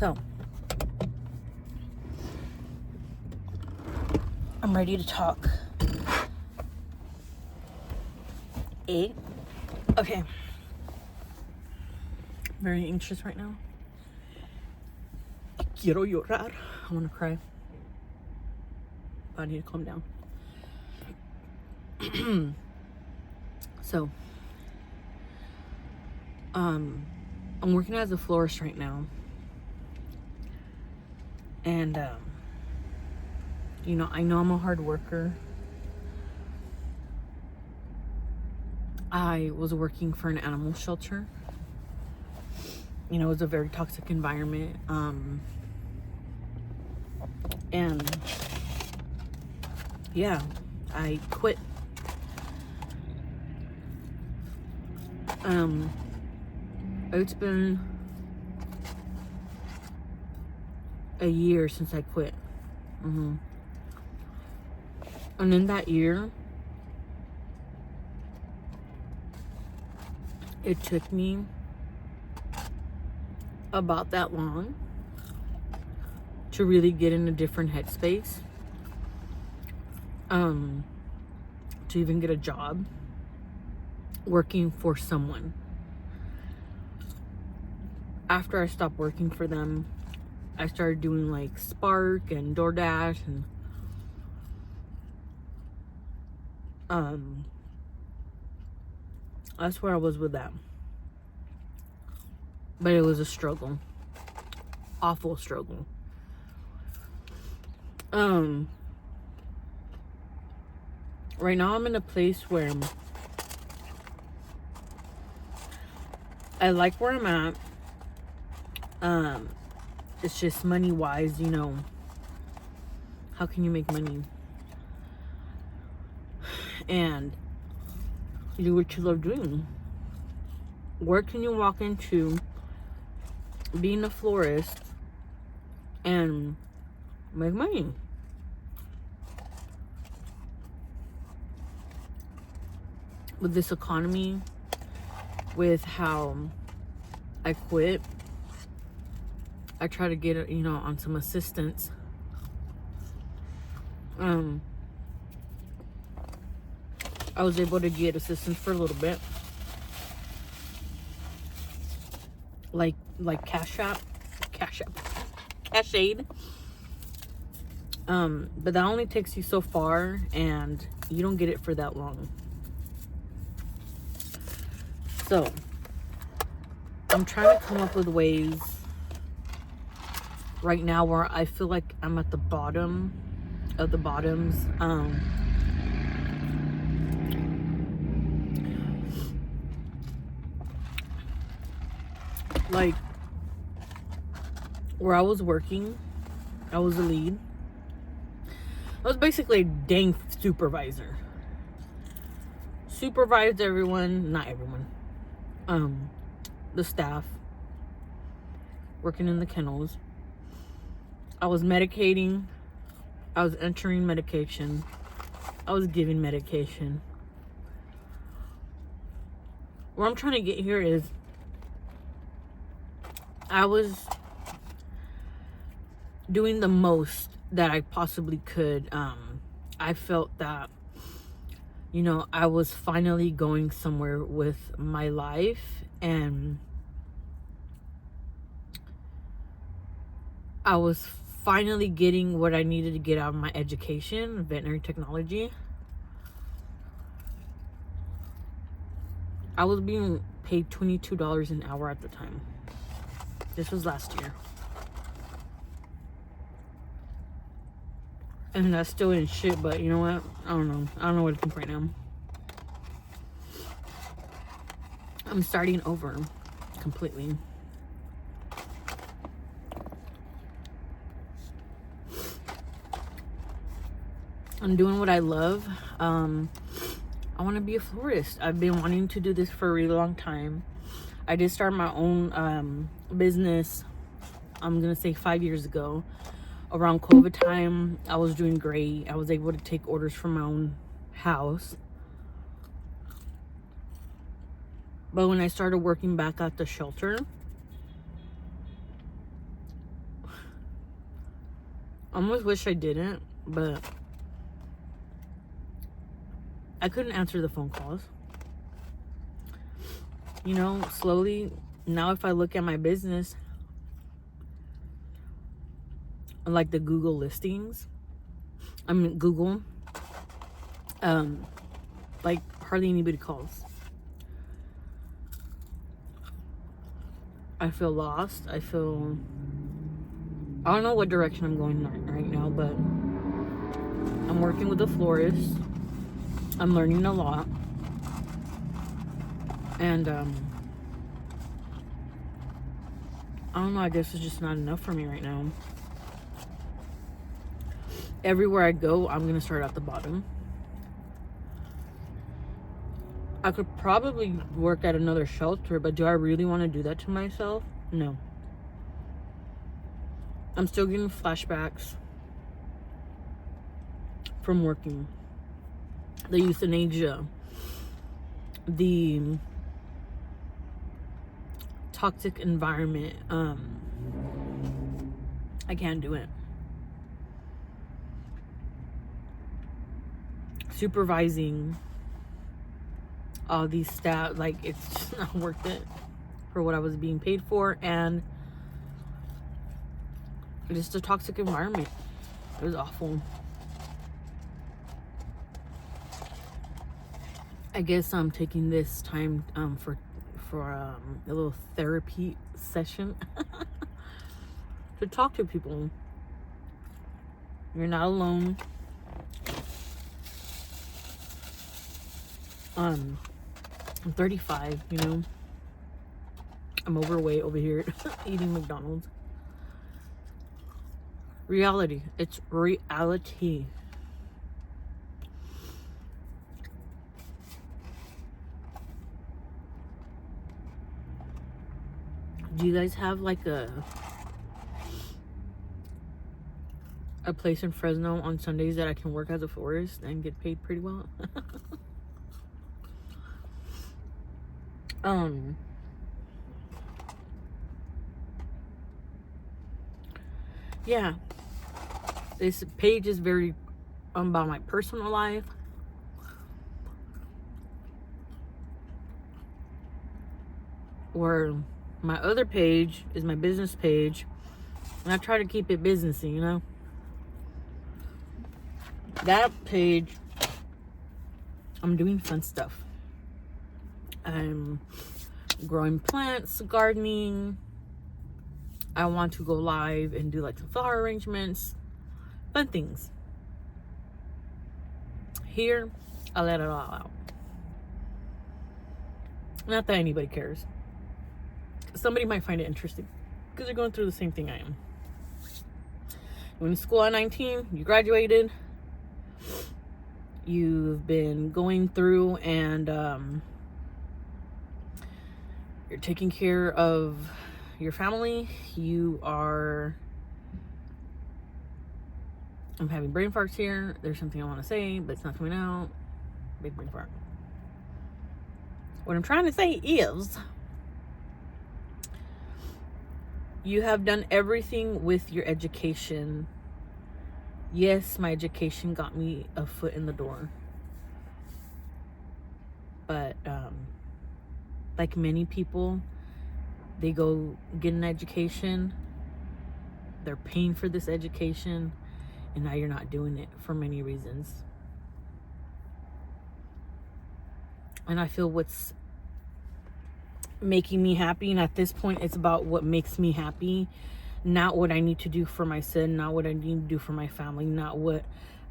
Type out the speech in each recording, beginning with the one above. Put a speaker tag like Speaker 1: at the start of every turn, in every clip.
Speaker 1: So, I'm ready to talk. Okay. Very anxious right now. Quiero llorar. I want to cry. I need to calm down. So, I'm working as a florist right now. And, I know I'm a hard worker. I was working for an animal shelter. It was a very toxic environment. And yeah, I quit. It's been a year since I quit. And in that year, it took me about that long to really get in a different headspace, to even get a job working for someone. After I stopped working for them, I started doing like Spark and DoorDash, and that's where I was with that. But it was a struggle. Awful struggle. Right now I'm in a place where I like where I'm at. It's just money wise, how can you make money and do what you love doing? Where can you walk into being a florist and make money? With this economy, with how I quit, I try to get, on some assistance. I was able to get assistance for a little bit. Like Cash Aid. But that only takes you so far, and you don't get it for that long. So, I'm trying to come up with ways right now where I feel like I'm at the bottom of the bottoms. Like, where I was working, I was a lead. I was basically a dang supervisor. Supervised everyone, not everyone. The staff working in the kennels. I was medicating. I was entering medication. I was giving medication. Where I'm trying to get here is I was doing the most that I possibly could. I felt that, I was finally going somewhere with my life, and I was finally getting what I needed to get out of my education, veterinary technology. I was being paid $22 an hour at the time. This was last year. And that still ain't shit, but you know what? I don't know. I don't know what to think right now. I'm starting over completely. I'm doing what I love. I want to be a florist. I've been wanting to do this for a really long time. I did start my own business, I'm gonna say 5 years ago. Around COVID time, I was doing great. I was able to take orders from my own house. But when I started working back at the shelter, I almost wish I didn't, but I couldn't answer the phone calls. You know, slowly, now if I look at my business, like the Google listings, Google, like hardly anybody calls. I feel lost. I don't know what direction I'm going right now, but I'm working with a florist. I'm learning a lot. And, I don't know, I guess it's just not enough for me right now. Everywhere I go, I'm going to start at the bottom. I could probably work at another shelter, but do I really want to do that to myself? No. I'm still getting flashbacks from working. The euthanasia. The toxic environment. I can't do it. Supervising all these staff, like, it's just not worth it for what I was being paid for, and just a toxic environment. It was awful. I guess I'm taking this time for a little therapy session to talk to people. You're not alone. I'm 35, you know. I'm overweight over here eating McDonald's. Reality. It's reality. Do you guys have like a place in Fresno on Sundays that I can work as a florist and get paid pretty well? Yeah, this page is very about my personal life. Where my other page is my business page, and I try to keep it businessy, you know. That page, I'm doing fun stuff. I'm growing plants, gardening. I want to go live and do like some flower arrangements, fun things. Here, I let it all out. Not that anybody cares. Somebody might find it interesting because they're going through the same thing I am. You went to school at 19, you graduated, you've been going through and you're taking care of your family. I'm having brain farts here. There's something I want to say, but it's not coming out. Big brain fart. What I'm trying to say is, you have done everything with your education. Yes, my education got me a foot in the door. But, like many people, they go get an education. They're paying for this education. And now you're not doing it for many reasons. And I feel what's making me happy, and at this point it's about what makes me happy, not what I need to do for my son, not what I need to do for my family, not what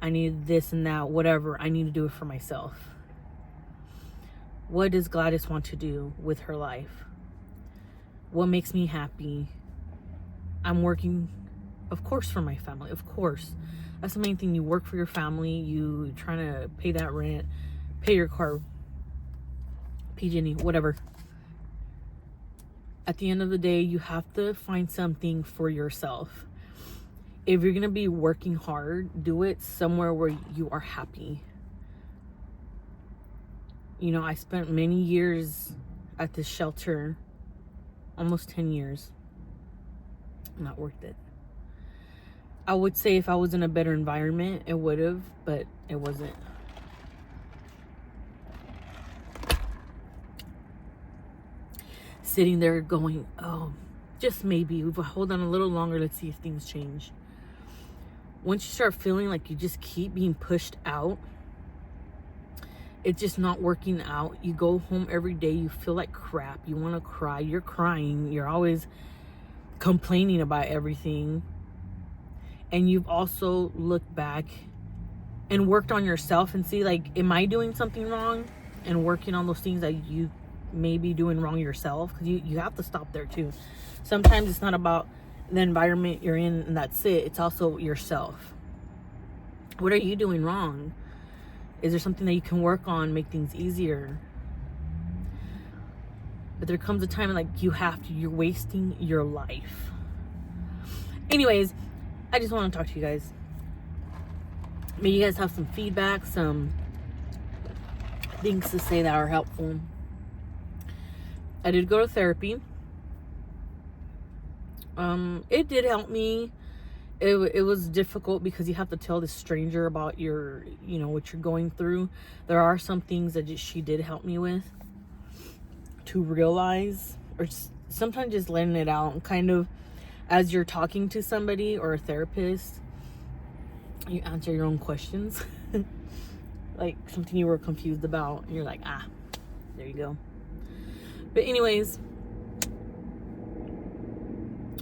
Speaker 1: I need this and that, whatever. I need to do it for myself. What does Gladys want to do with her life? What makes me happy? I'm working, of course, for my family, of course. That's the main thing. You work for your family, you trying to pay that rent, pay your car, PG&E, whatever. At the end of the day, you have to find something for yourself. If you're going to be working hard, do it somewhere where you are happy. You know, I spent many years at this shelter, almost 10 years. Not worth it. I would say if I was in a better environment, it would have, but it wasn't. Sitting there going, oh, just maybe if I hold on a little longer, let's see if things change. Once you start feeling like you just keep being pushed out, it's just not working out. You go home every day, you feel like crap, you want to cry, you're crying, you're always complaining about everything. And you've also looked back and worked on yourself and see, like, am I doing something wrong? And working on those things that you may be doing wrong yourself, because you have to stop there too. Sometimes it's not about the environment you're in and that's it. It's also yourself. What are you doing wrong? Is there something that you can work on, make things easier? But there comes a time like you're wasting your life. Anyways, I just want to talk to you guys. Maybe you guys have some feedback, some things to say that are helpful. I did go to therapy. It did help me. It was difficult because you have to tell this stranger about your, what you're going through. There are some things that she did help me with to realize, or sometimes just letting it out, and kind of as you're talking to somebody or a therapist, you answer your own questions. Like something you were confused about, and you're like, there you go. But anyways,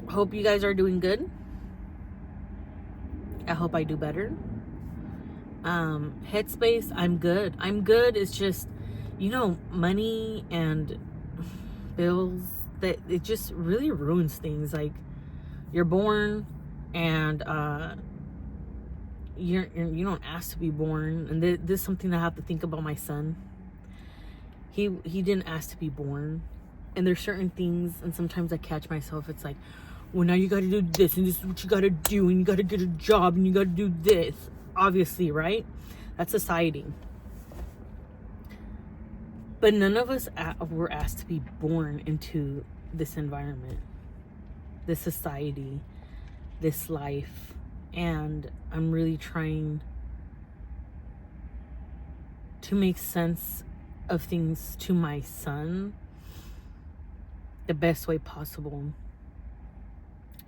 Speaker 1: hope you guys are doing good. I hope I do better. Headspace, I'm good. It's just, money and bills, that it just really ruins things. Like, you're born and you don't ask to be born. And this is something that I have to think about my son. He didn't ask to be born. And there's certain things, and sometimes I catch myself, it's like, well, now you got to do this, and this is what you got to do, and you got to get a job, and you got to do this. Obviously, right? That's society. But none of us were asked to be born into this environment, this society, this life. And I'm really trying to make sense of things to my son the best way possible.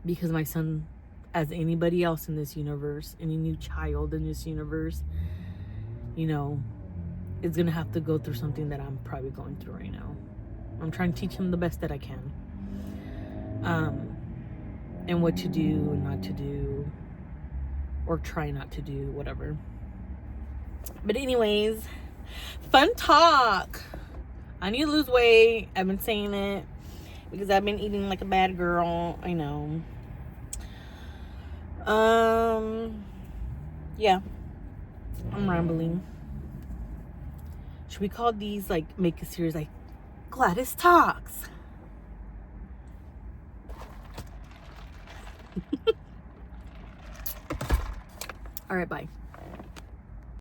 Speaker 1: Because my son, as anybody else in this universe, any new child in this universe, is going to have to go through something that I'm probably going through right now. I'm trying to teach him the best that I can. And what to do and not to do, or try not to do, whatever. But anyways, fun talk. I need to lose weight. I've been saying it because I've been eating like a bad girl. I know. Yeah. I'm rambling. Should we call these, like, make a series like Gladys Talks? All right, bye.